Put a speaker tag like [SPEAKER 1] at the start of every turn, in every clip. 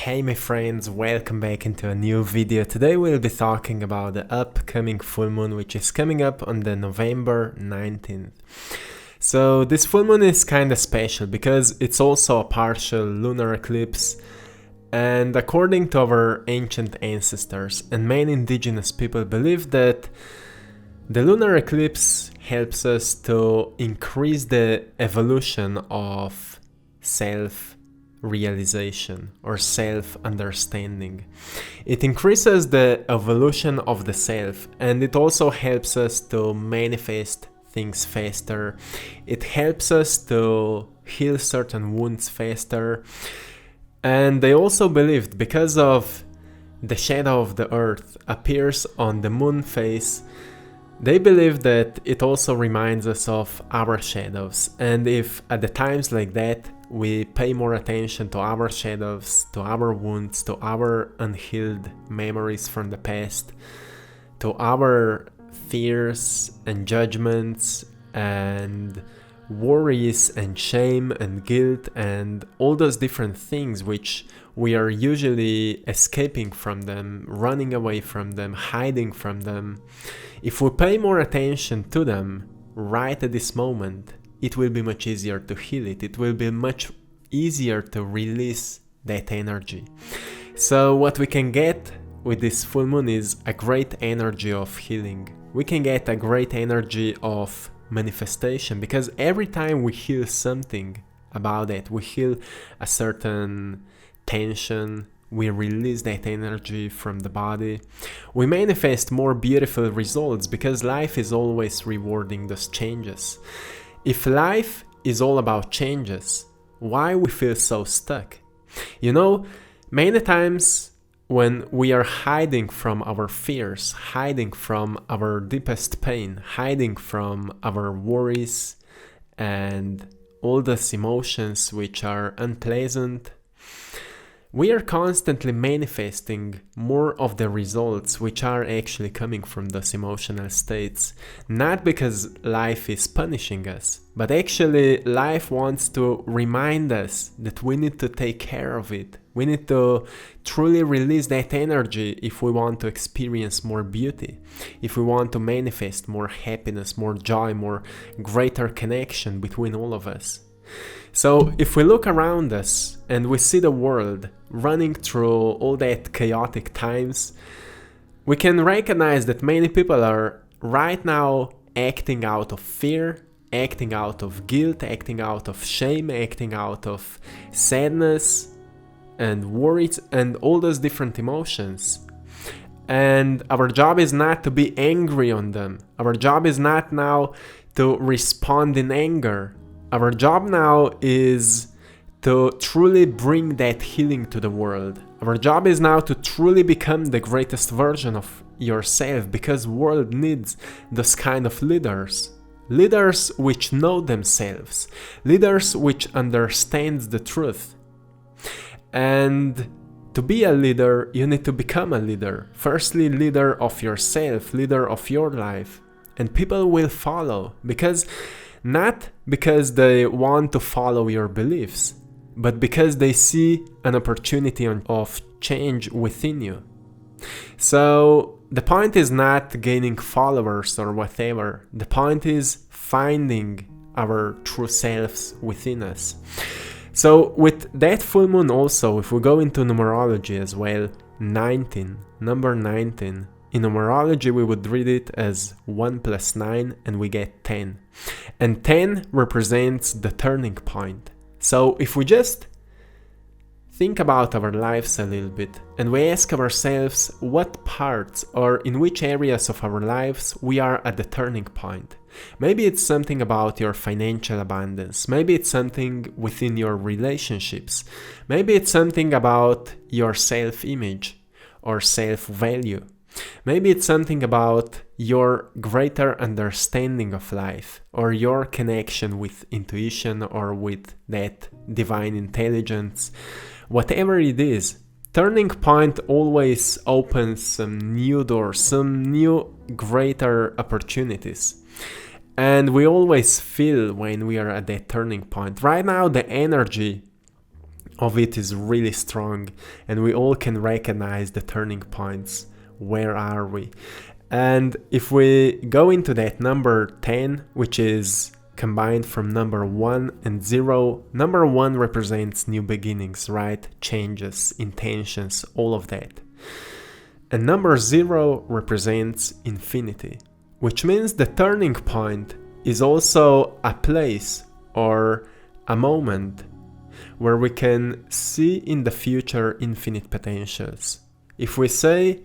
[SPEAKER 1] Hey my friends, welcome back into a new video. Today we'll be talking about the upcoming full moon, which is coming up on the November 19th. So this full moon is kind of special because it's also a partial lunar eclipse, and according to our ancient ancestors and many indigenous people believe that the lunar eclipse helps us to increase the evolution of self-realization or self-understanding. It increases the evolution of the self, and it also helps us to manifest things faster. It helps us to heal certain wounds faster. And they also believed because of the shadow of the earth appears on the moon phase, they believe that it also reminds us of our shadows, and if at the times like that we pay more attention to our shadows, to our wounds, to our unhealed memories from the past, to our fears and judgments and worries and shame and guilt and all those different things which we are usually escaping from them, running away from them, hiding from them. If we pay more attention to them right at this moment, it will be much easier to heal it. It will be much easier to release that energy. So what we can get with this full moon is a great energy of healing. We can get a great energy of manifestation, because every time we heal something about it, we heal a certain tension, we release that energy from the body, we manifest more beautiful results, because life is always rewarding those changes. If life is all about changes, why we feel so stuck? You know, many times when we are hiding from our fears, hiding from our deepest pain, hiding from our worries and all those emotions which are unpleasant, we are constantly manifesting more of the results which are actually coming from those emotional states. Not because life is punishing us, but actually life wants to remind us that we need to take care of it. We need to truly release that energy if we want to experience more beauty, if we want to manifest more happiness, more joy, more greater connection between all of us. So if we look around us and we see the world running through all that chaotic times, we can recognize that many people are right now acting out of fear, acting out of guilt, acting out of shame, acting out of sadness and worries and all those different emotions. And our job is not to be angry on them. Our job is not now to respond in anger. Our job now is to truly bring that healing to the world. Our job is now to truly become the greatest version of yourself, because the world needs those kind of leaders. Leaders which know themselves. Leaders which understand the truth. And to be a leader, you need to become a leader. Firstly, leader of yourself, leader of your life. And people will follow, not because they want to follow your beliefs, but because they see an opportunity of change within you. So the point is not gaining followers or whatever. The point is finding our true selves within us. So with that full moon also, if we go into numerology as well, 19, number 19, in numerology we would read it as 1 plus 9 and we get 10. And 10 represents the turning point. So if we just think about our lives a little bit and we ask ourselves what parts or in which areas of our lives we are at the turning point. Maybe it's something about your financial abundance. Maybe it's something within your relationships. Maybe it's something about your self-image or self-value. Maybe it's something about your greater understanding of life or your connection with intuition or with that divine intelligence. Whatever it is, turning point always opens some new doors, some new greater opportunities. And we always feel when we are at that turning point. Right now, the energy of it is really strong, and we all can recognize the turning points. Where are we? And if we go into that number 10, which is combined from number 1 and 0, number 1 represents new beginnings, right? Changes, intentions, all of that. And number 0 represents infinity, which means the turning point is also a place or a moment where we can see in the future infinite potentials. If we say,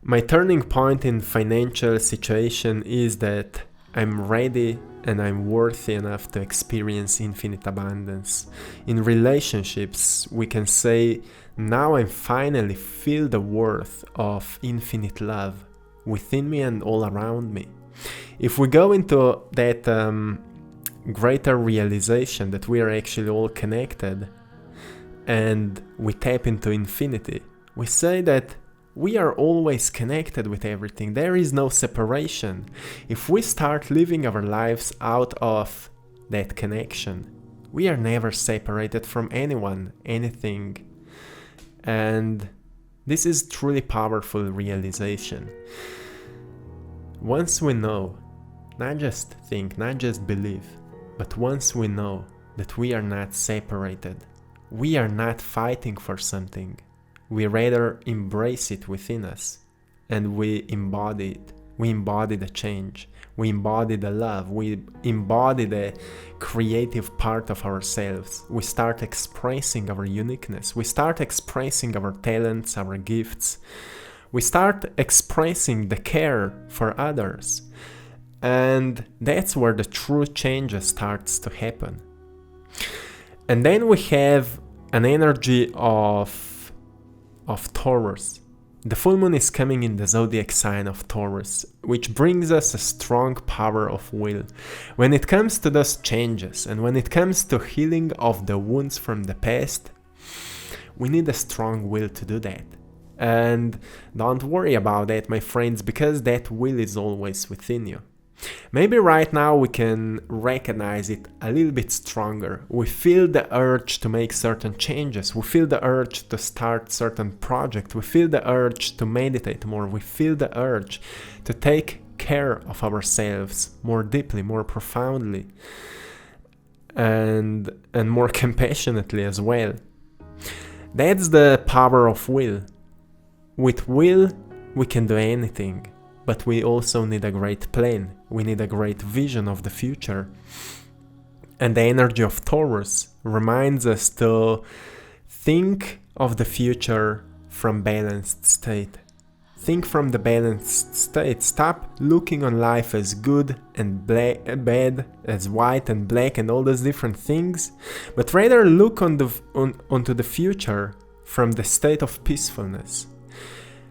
[SPEAKER 1] my turning point in financial situation is that I'm ready and I'm worthy enough to experience infinite abundance. In relationships, we can say, now I finally feel the worth of infinite love within me and all around me. If we go into that greater realization that we are actually all connected and we tap into infinity, we say that we are always connected with everything. There is no separation. If we start living our lives out of that connection, we are never separated from anyone, anything. And this is truly powerful realization. Once we know, not just think, not just believe, but once we know that we are not separated, we are not fighting for something, we rather embrace it within us, and we embody it. We embody the change, we embody the love, we embody the creative part of ourselves. We start expressing our uniqueness, we start expressing our talents, our gifts, we start expressing the care for others. And that's where the true change starts to happen. And then we have an energy of Taurus. The full moon is coming in the zodiac sign of Taurus, which brings us a strong power of will. When it comes to those changes and when it comes to healing of the wounds from the past, we need a strong will to do that. And don't worry about that, my friends, because that will is always within you. Maybe right now we can recognize it a little bit stronger. We feel the urge to make certain changes. We feel the urge to start certain projects. We feel the urge to meditate more. We feel the urge to take care of ourselves more deeply, more profoundly, and more compassionately as well. That's the power of will. With will, we can do anything. But we also need a great plan. We need a great vision of the future. And the energy of Taurus reminds us to think of the future from balanced state. Think from the balanced state. Stop looking on life as good and bad, as white and black and all those different things, but rather look onto the future from the state of peacefulness.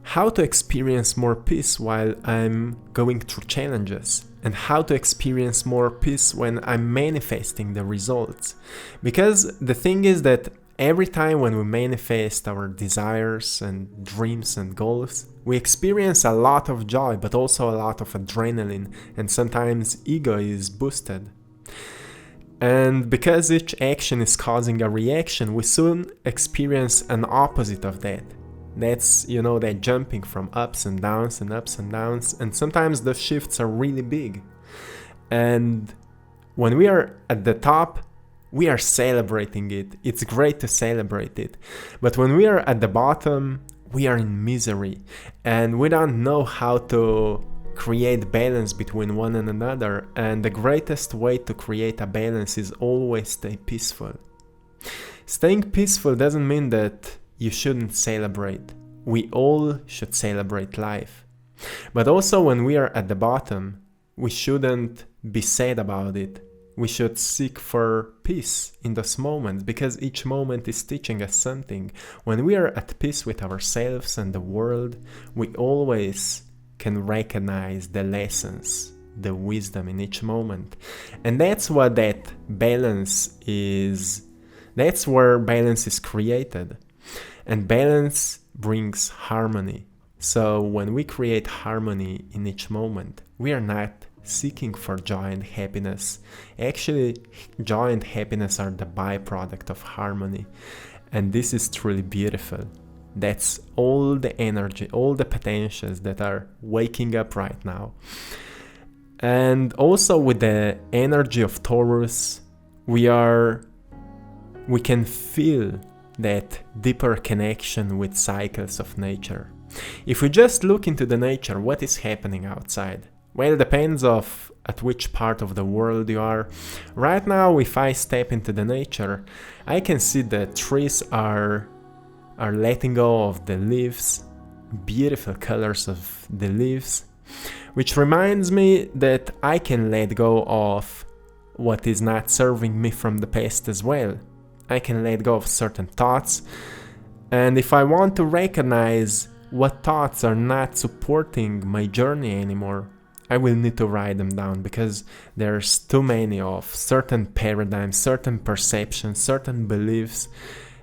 [SPEAKER 1] How to experience more peace while I'm going through challenges, and how to experience more peace when I'm manifesting the results. Because the thing is that every time when we manifest our desires and dreams and goals, we experience a lot of joy, but also a lot of adrenaline, and sometimes ego is boosted. And because each action is causing a reaction, we soon experience an opposite of that. That's, that jumping from ups and downs, and sometimes the shifts are really big. And when we are at the top, we are celebrating it. It's great to celebrate it. But when we are at the bottom, we are in misery, and we don't know how to create balance between one and another. And the greatest way to create a balance is always stay peaceful. Staying peaceful doesn't mean that you shouldn't celebrate. We all should celebrate life. But also when we are at the bottom, we shouldn't be sad about it. We should seek for peace in those moments, because each moment is teaching us something. When we are at peace with ourselves and the world, we always can recognize the lessons, the wisdom in each moment. And that's what that balance is. That's where balance is created. And balance brings harmony. So when we create harmony in each moment, we are not seeking for joy and happiness. Actually, joy and happiness are the byproduct of harmony. And this is truly beautiful. That's all the energy, all the potentials that are waking up right now. And also with the energy of Taurus, we can feel that deeper connection with cycles of nature. If we just look into the nature, what is happening outside? Well, it depends at which part of the world you are. Right now, if I step into the nature, I can see the trees are letting go of the leaves, beautiful colors of the leaves, which reminds me that I can let go of what is not serving me from the past as well. I can let go of certain thoughts, and if I want to recognize what thoughts are not supporting my journey anymore, I will need to write them down, because there's too many of certain paradigms, certain perceptions, certain beliefs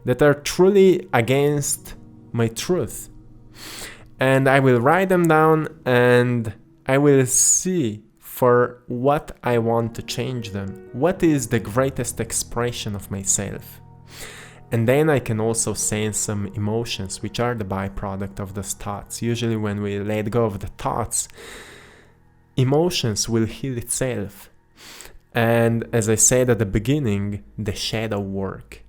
[SPEAKER 1] that are truly against my truth. And I will write them down, and I will see for what I want to change them. What is the greatest expression of myself? And then I can also sense some emotions, which are the byproduct of those thoughts. Usually when we let go of the thoughts, emotions will heal itself. And as I said at the beginning, the shadow work,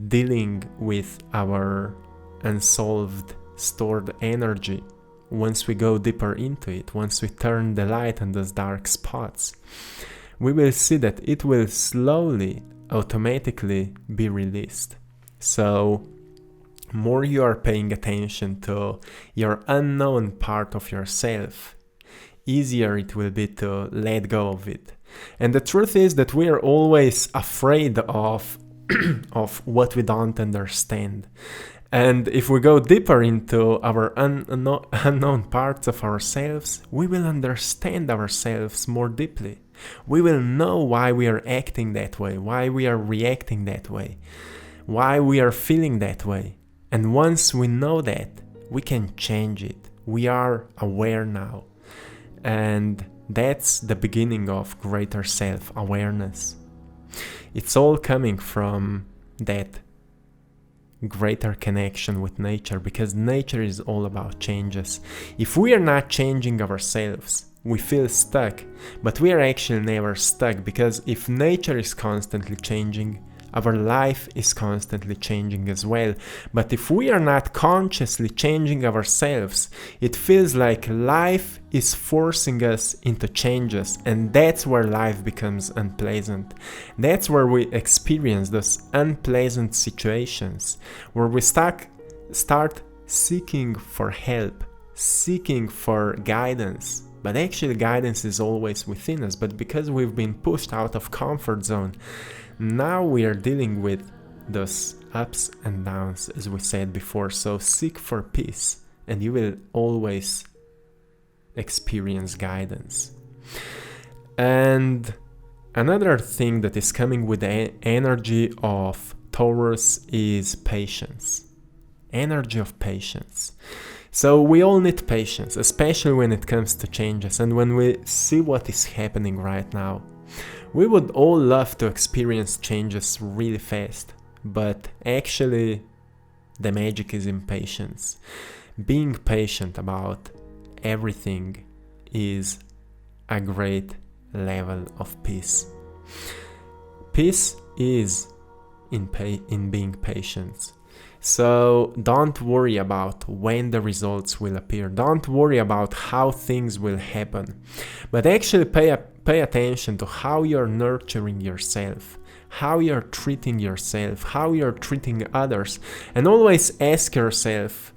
[SPEAKER 1] dealing with our unsolved stored energy. Once we go deeper into it, once we turn the light on those dark spots, we will see that it will slowly, automatically be released. So, more you are paying attention to your unknown part of yourself, easier it will be to let go of it. And the truth is that we are always afraid of what we don't understand. And if we go deeper into our unknown parts of ourselves, we will understand ourselves more deeply. We will know why we are acting that way, why we are reacting that way, why we are feeling that way. And once we know that, we can change it. We are aware now. And that's the beginning of greater self-awareness. It's all coming from that greater connection with nature, because nature is all about changes. If we are not changing ourselves, we feel stuck, but we are actually never stuck, because if nature is constantly changing, our life is constantly changing as well. But if we are not consciously changing ourselves, it feels like life is forcing us into changes, and that's where life becomes unpleasant. That's where we experience those unpleasant situations, where we start seeking for help, seeking for guidance. But actually guidance is always within us, but because we've been pushed out of comfort zone, now we are dealing with those ups and downs, as we said before. So seek for peace, and you will always experience guidance. And another thing that is coming with the energy of Taurus is patience. Energy of patience. So we all need patience, especially when it comes to changes, and when we see what is happening right now. We would all love to experience changes really fast, but actually the magic is in patience. Being patient about everything is a great level of peace. Peace is in being patient. So don't worry about when the results will appear. Don't worry about how things will happen, but actually pay attention to how you're nurturing yourself, how you're treating yourself, how you're treating others, and always ask yourself,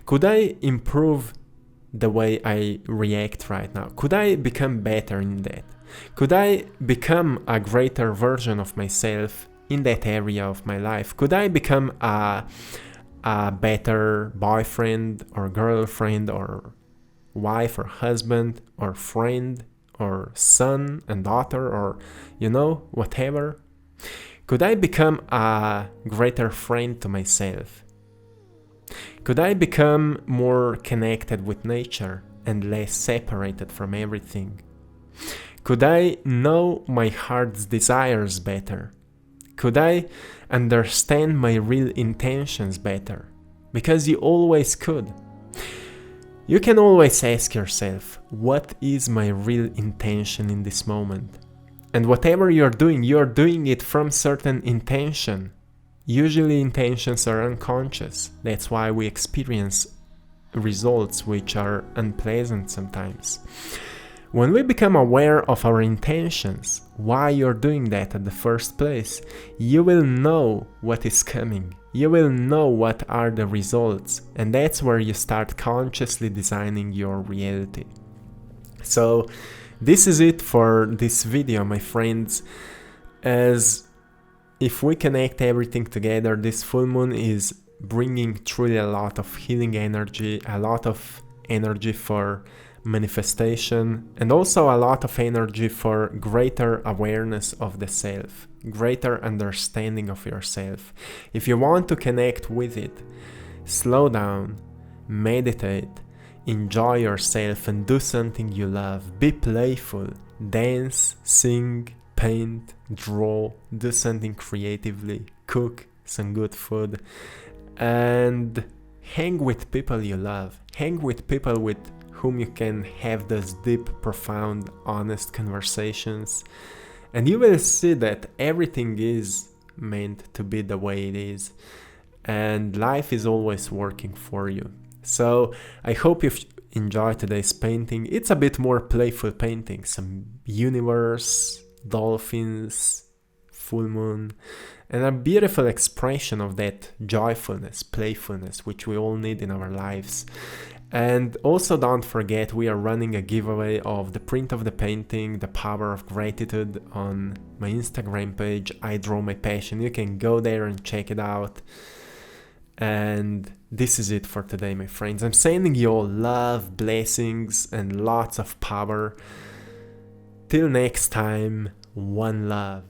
[SPEAKER 1] could I improve the way I react right now? Could I become better in that? Could I become a greater version of myself in that area of my life? Could I become a better boyfriend or girlfriend or wife or husband or friend or son and daughter, or whatever? Could I become a greater friend to myself? Could I become more connected with nature and less separated from everything? Could I know my heart's desires better? Could I understand my real intentions better? Because you always could. You can always ask yourself, what is my real intention in this moment? And whatever you're doing it from certain intention. Usually intentions are unconscious. That's why we experience results which are unpleasant sometimes. When we become aware of our intentions, why you're doing that at the first place, you will know what is coming. You will know what are the results, and that's where you start consciously designing your reality. So this is it for this video, my friends. As if we connect everything together, this full moon is bringing truly a lot of healing energy, a lot of energy for manifestation, and also a lot of energy for greater awareness of the self, greater understanding of yourself. If you want to connect with it, slow down, meditate, enjoy yourself and do something you love. Be playful, dance, sing, paint, draw, do something creatively, cook some good food, and hang with people you love. Hang with people with whom you can have those deep, profound, honest conversations, and you will see that everything is meant to be the way it is, and life is always working for you. So I hope you've enjoyed today's painting. It's a bit more playful painting, some universe, dolphins, full moon, and a beautiful expression of that joyfulness, playfulness, which we all need in our lives. And also don't forget, we are running a giveaway of the print of the painting, The Power of Gratitude, on my Instagram page, I Draw My Passion. You can go there and check it out. And this is it for today, my friends. I'm sending you all love, blessings, and lots of power. Till next time, one love.